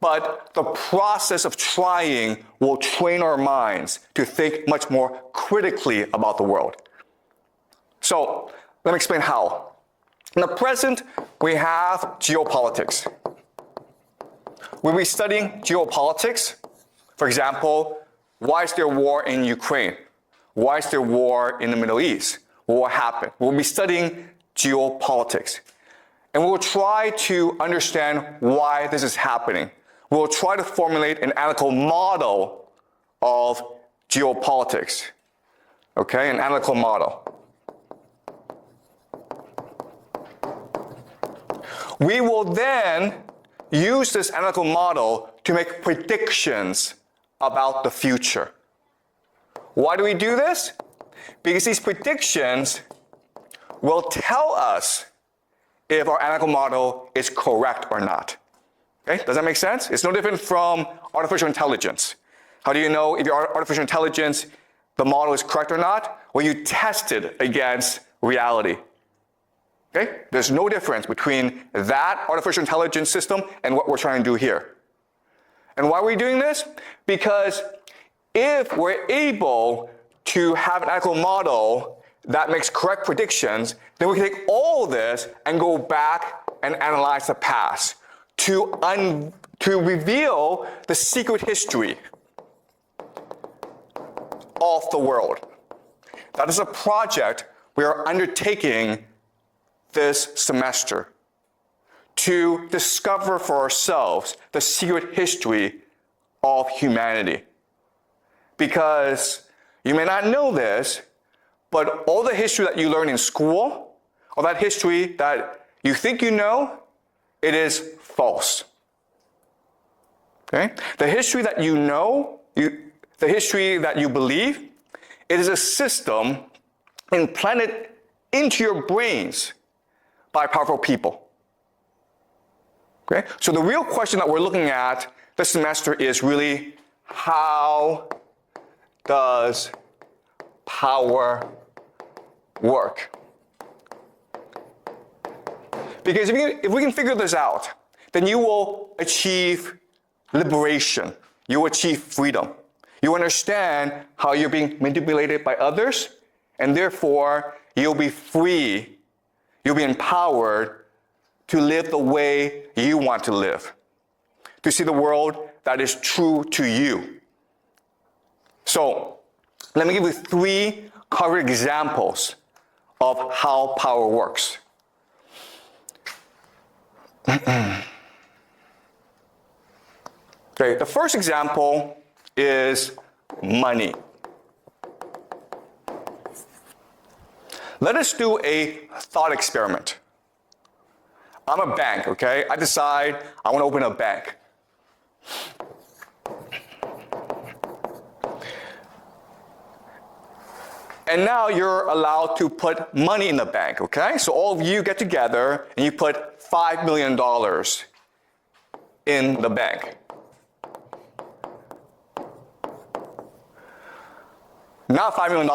but the process of trying will train our minds to think much more critically about the world. So let me explain how. In the present, we have geopolitics. We'll be studying geopolitics. For example, why is there war in Ukraine? Why is there war in the Middle East? What happened? We'll be studying geopolitics. And we'll try to understand why this is happening. We'll try to formulate an analytical model of geopolitics. Okay, an analytical model. We will then use this analytical model to make predictions about the future. Why do we do this? Because these predictions will tell us if our analytical model is correct or not. Okay, does that make sense? It's no different from artificial intelligence. How do you know if your artificial intelligence, the model is correct or not? Well, you test it against reality. Okay? There's no difference between that artificial intelligence system and what we're trying to do here. And why are we doing this? Because if we're able to have an analytical model that makes correct predictions, then we can take all this and go back and analyze the past to reveal the secret history of the world. That is a project we are undertaking this semester to discover for ourselves the secret history of humanity. Because you may not know this, but all the history that you learn in school, all that history that you think you know, it is false. Okay? The history that you know, the history that you believe, it is a system implanted into your brains by powerful people. Okay? So the real question that we're looking at this semester is really, how does power work? Because if we can figure this out, then you will achieve liberation. You will achieve freedom. You understand how you're being manipulated by others, and therefore you'll be free. You'll be empowered to live the way you want to live, to see the world that is true to you. So let me give you 3 concrete examples of how power works. Okay, the first example is money. Let us do a thought experiment. I'm a bank, okay? I decide I want to open a bank. And now you're allowed to put money in the bank, okay? So all of you get together and you put $5 million in the bank. Now $5 million.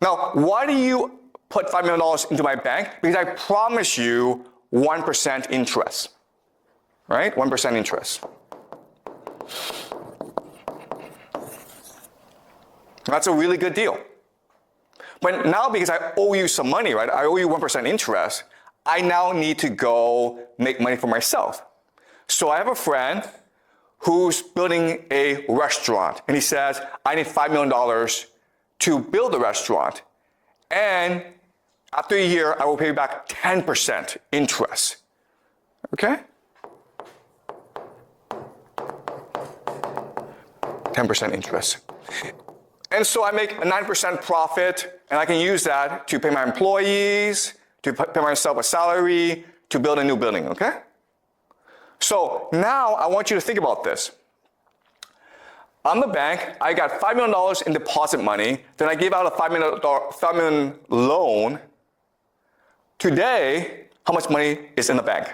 Now, why do you put $5 million into my bank? Because I promise you 1% interest, right? 1% interest. That's a really good deal. But now, because I owe you some money, right? I owe you 1% interest. I now need to go make money for myself. So I have a friend who's building a restaurant, and he says, I need $5 million to build a restaurant. And after a year, I will pay you back 10% interest. Okay? 10% interest. And so I make a 9% profit, and I can use that to pay my employees, to pay myself a salary, to build a new building, okay? So now I want you to think about this. I'm the bank, I got $5 million in deposit money, then I gave out a $5 million loan. Today, how much money is in the bank?